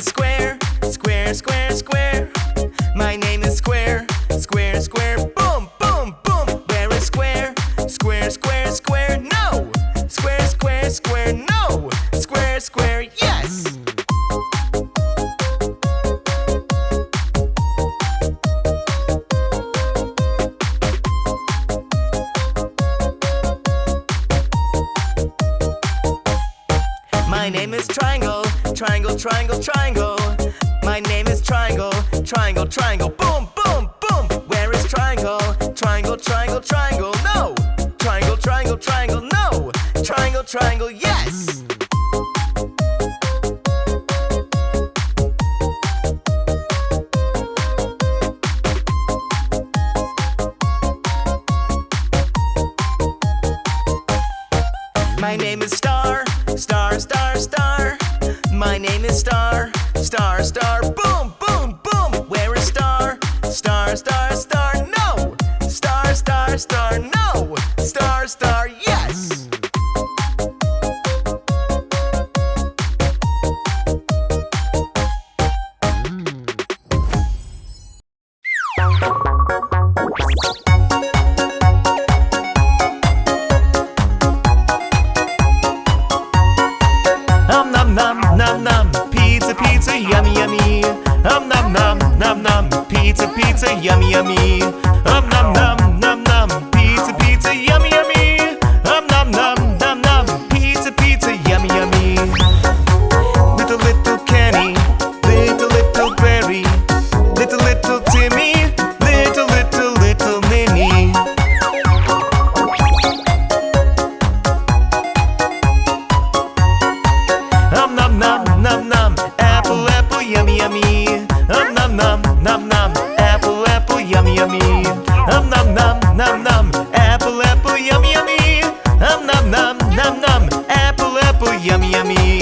is square, square, square, square. My name is square, square, square, boom, boom, boom. Where is square, square, square, square? No! Square, square, square, no! Square, square, yes! My name is triangle, triangle, triangle, triangle. My name is triangle, triangle, triangle, boom, boom, boom. Where is triangle, triangle, triangle, triangle? No! Triangle, triangle, triangle, no! Triangle, triangle, yes! My name is star, star, star, star. My name is star, star, star, boom, boom, boom. Where is star, star, star, star? No! Star, star, star, no! Star, star, yes! Nom nom nom, pizza pizza yummy yummy. Nom nom nom, pizza pizza yummy yummy. Nom nom nom, pizza pizza yummy yummy. Nom nom, pizza pizza yummy yummy. Little Kenny, little Barry, little Timmy, little Minnie. Nom, apple, yummy, yummy. Nom, apple, yummy, yummy. Nom, apple, yummy, yummy. Nom, apple, yummy, yummy.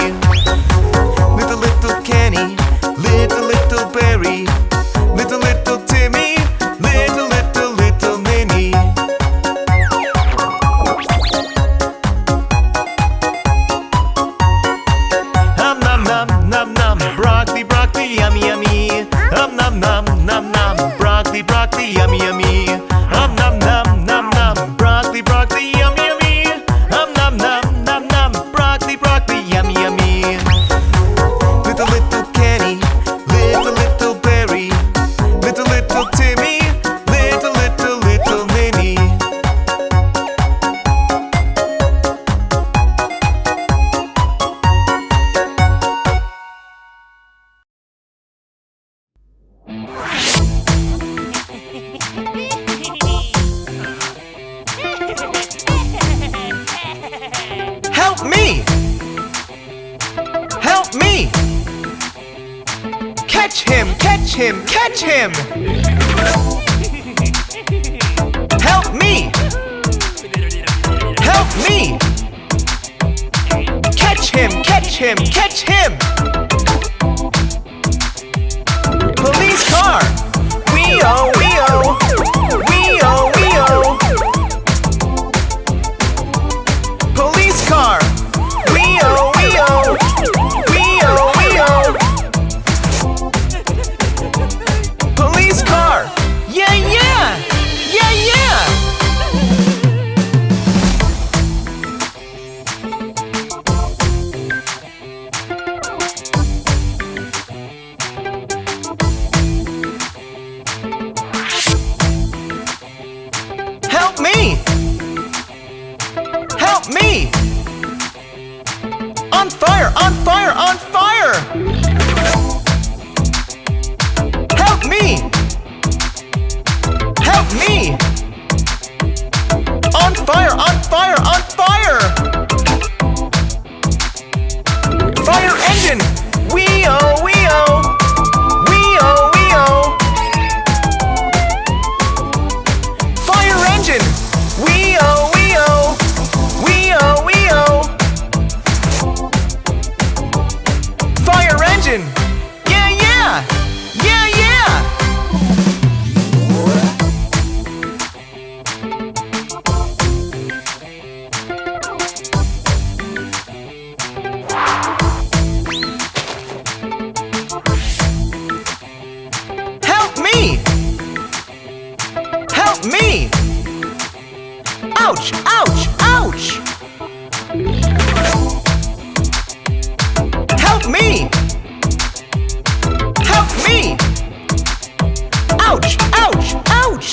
Little Kenny, little Barry, little Timmy, little Minnie. Nom, broccoli, yummy, yummy. Nom, broccoli, yummy, yummy. Nom, broccoli, yummy, yummy. Nom, broccoli, yummy, yummy. Little Kenny, little Barry, little Timmy, little Minnie. Help me! Help me! Catch him! Catch him! Catch him! Help me! Help me! Catch him! Catch him! Catch him! Police car! Wee-oh! Wee-oh! Wee-oh! Wee-oh! Police car! Wee-oh! Wee-oh! Wee-oh! Wee-oh! Police car! Yeah! Yeah! Yeah! Yeah! Help me! Help me! On fire! On fire! On fire! Help me! Help me! On fire! On fire! On fire! Fire engine! Wee-oh! Wee-oh! Wee-oh! Wee-oh! Fire engine! Wee-oh! Wee-oh! Wee-oh! Wee-oh! Fire engine! Yeah! Yeah! Yeah! Yeah! Ouch! Ouch! Ouch! Help me! Help me! Ouch! Ouch! Ouch!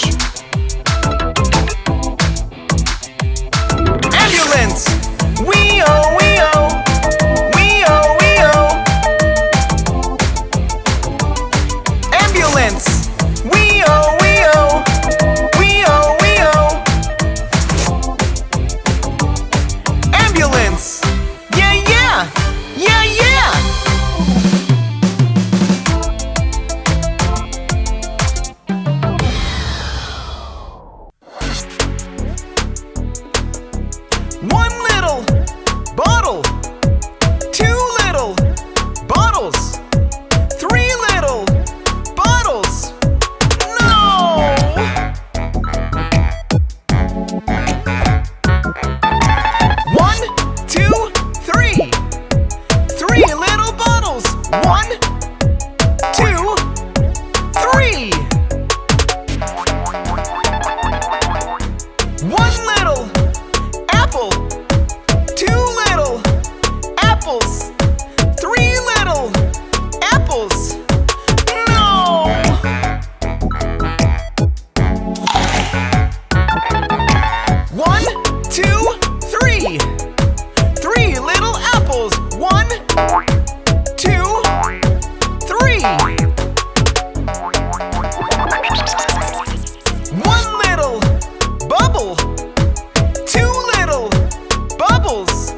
Ambulance! Wee-oh! Wee-oh! Wee-oh! Wee-oh! Ambulance! Wee-oh! Wee-oh! Wee-oh! Wee-oh! Ambulance! Yeah, yeah! Yeah, yeah! One little bottle, two little bottles, three little bottles. No! One, two, three. Three little bottles. One, two, three. One little apple, two little apples, three little apples. No! One, two, three. Three little apples. One, two, three. One little bubble. Two little bubbles.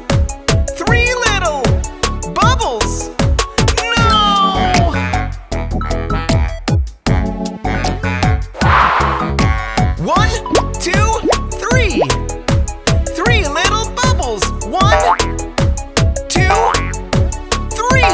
Three little bubbles. No! One, two, three. Three little bubbles. One, two, three.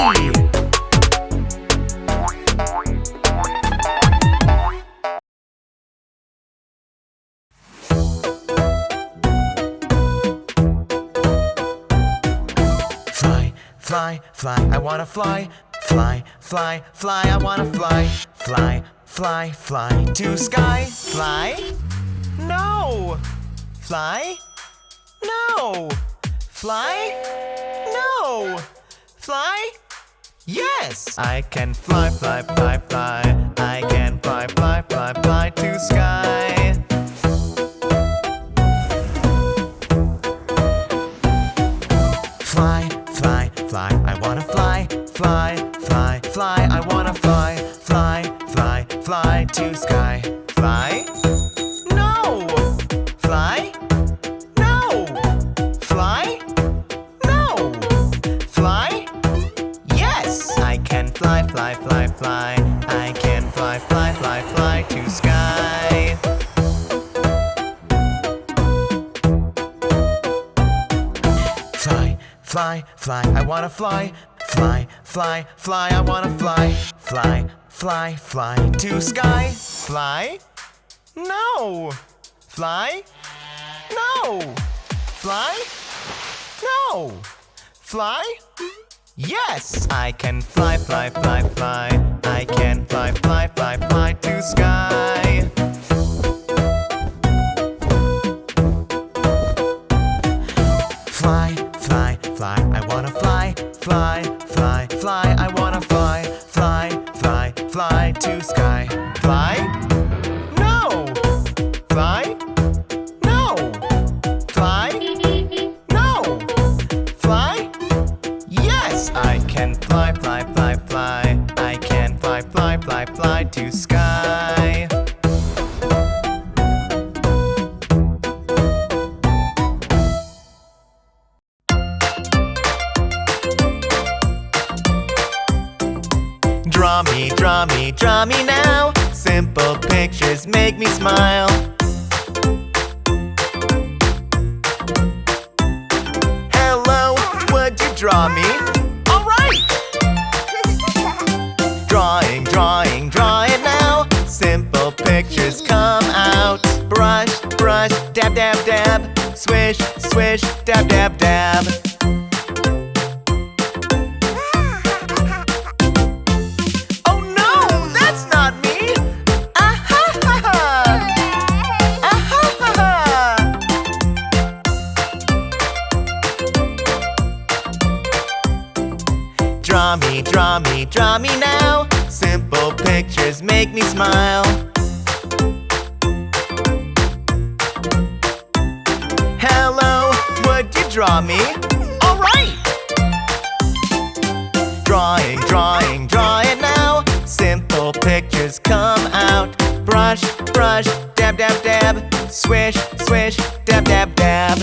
Fly, fly, fly, I wanna fly. Fly, fly, fly, I wanna fly. Fly, fly, fly to sky. Fly? No! Fly? No! Fly? No! Fly? Yes! I can fly, fly, fly, fly. I can fly, fly, fly, fly to sky. Fly, fly, fly, I wanna fly. Fly, fly, fly, I wanna fly. Fly, fly, fly to sky. Fly? No! Fly? No! Fly? No! Fly? Yes! I can fly, fly, fly, fly. I can fly, fly, fly, fly to sky. Fly, fly, fly, I wanna fly. Fly, fly, fly, I wanna fly. Fly, fly, fly to sky. Fly? No! Fly? No! Fly? No! Fly? Yes! I can fly, fly, fly, fly. I can fly, fly, fly, fly to sky. Fly, fly, fly, I wanna fly. Fly, fly, fly, I wanna fly. Fly, fly, fly to sky. Fly? No! Fly? No! Fly? No! Fly? Yes! I can fly, fly, fly, fly. I can fly, fly, fly, fly to sky. Draw me, draw me, draw me now. Simple pictures make me smile. Hello, would you draw me? Alright! Drawing, drawing, draw it now. Simple pictures come out. Brush, brush, dab, dab, dab. Swish, swish, dab, dab, dab. Draw me, draw me, draw me now. Simple pictures make me smile. Hello, would you draw me? All right! Drawing, drawing, draw it now. Simple pictures come out. Brush, brush, dab, dab, dab. Swish, swish, dab, dab, dab.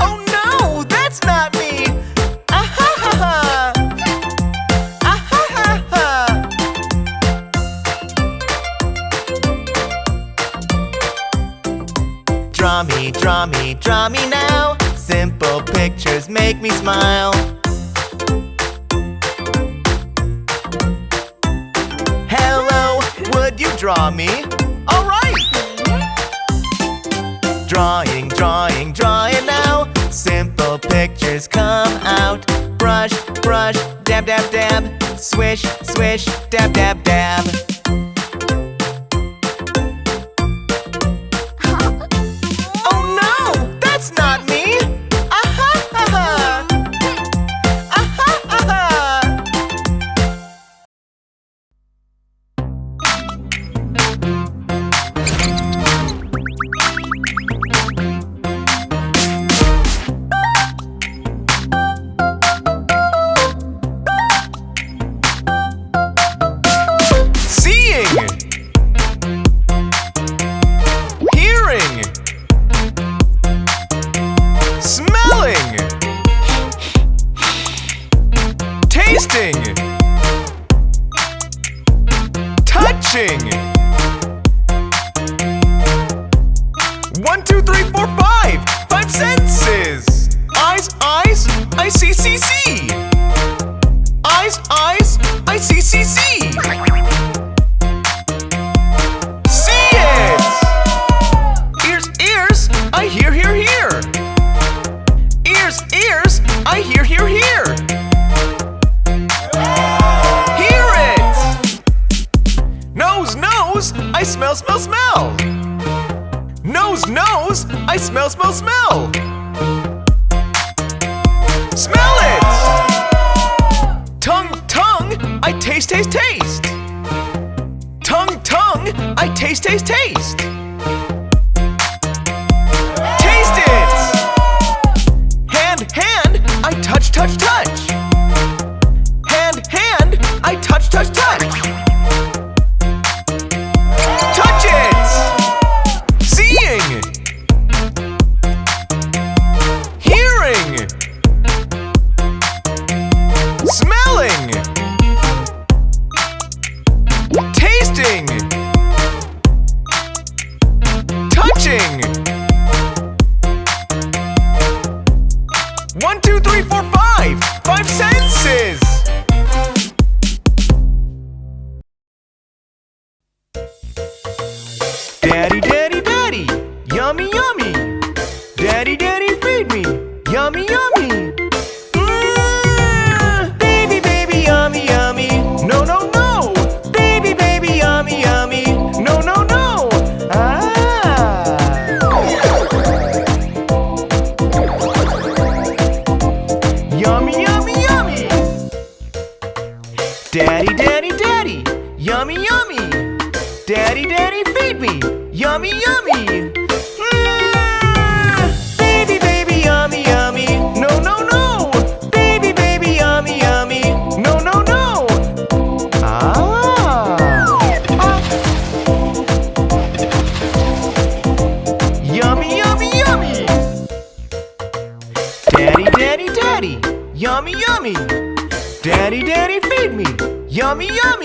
Oh no, that's not me! Ah ha ha ha! Ah ha ha ha! Draw me, draw me, draw me now. Simple pictures make me smile. Hello, would you draw me? All right! Drawing, drawing, draw it now. Simple pictures come out. Brush, brush, dab, dab, dab. Swish, swish, dab, dab, dab. Oh no, that's not me! Ah ha ha ha! Ah ha ha ha! Touching. 1, 2, 3, 4, 5. 5 senses. Eyes, eyes, I see, see, see. Eyes, eyes, I see, see, see. See it. Ears, ears, I hear, hear, hear. Ears, ears, I hear, hear, hear. Nose, I smell, smell, smell. Nose, nose, I smell, smell, smell. Smell it! Tongue, tongue, I taste, taste, taste. Tongue, tongue, I taste, taste, taste. Taste it! Hand, hand, I touch, touch, touch. Hand, hand, I touch, touch, touch. Touching. 1, 2, 3, 4, 5. 5 senses. Daddy, daddy, daddy, yummy, yummy. Daddy, daddy, feed me, yummy, yummy. Baby, baby, yummy, yummy. No, no, no. Baby, baby, yummy, yummy. No, no, no. Yummy, yummy, yummy. Daddy, daddy, daddy, yummy, yummy. Daddy, daddy, feed me, yummy, yummy. Baby, baby, yummy, yummy. No, no, no. Baby, baby, yummy, yummy. No, no, no. Yummy, yummy, yummy. Daddy, daddy, daddy, yummy, yummy. Daddy, daddy, feed me, yummy, yummy.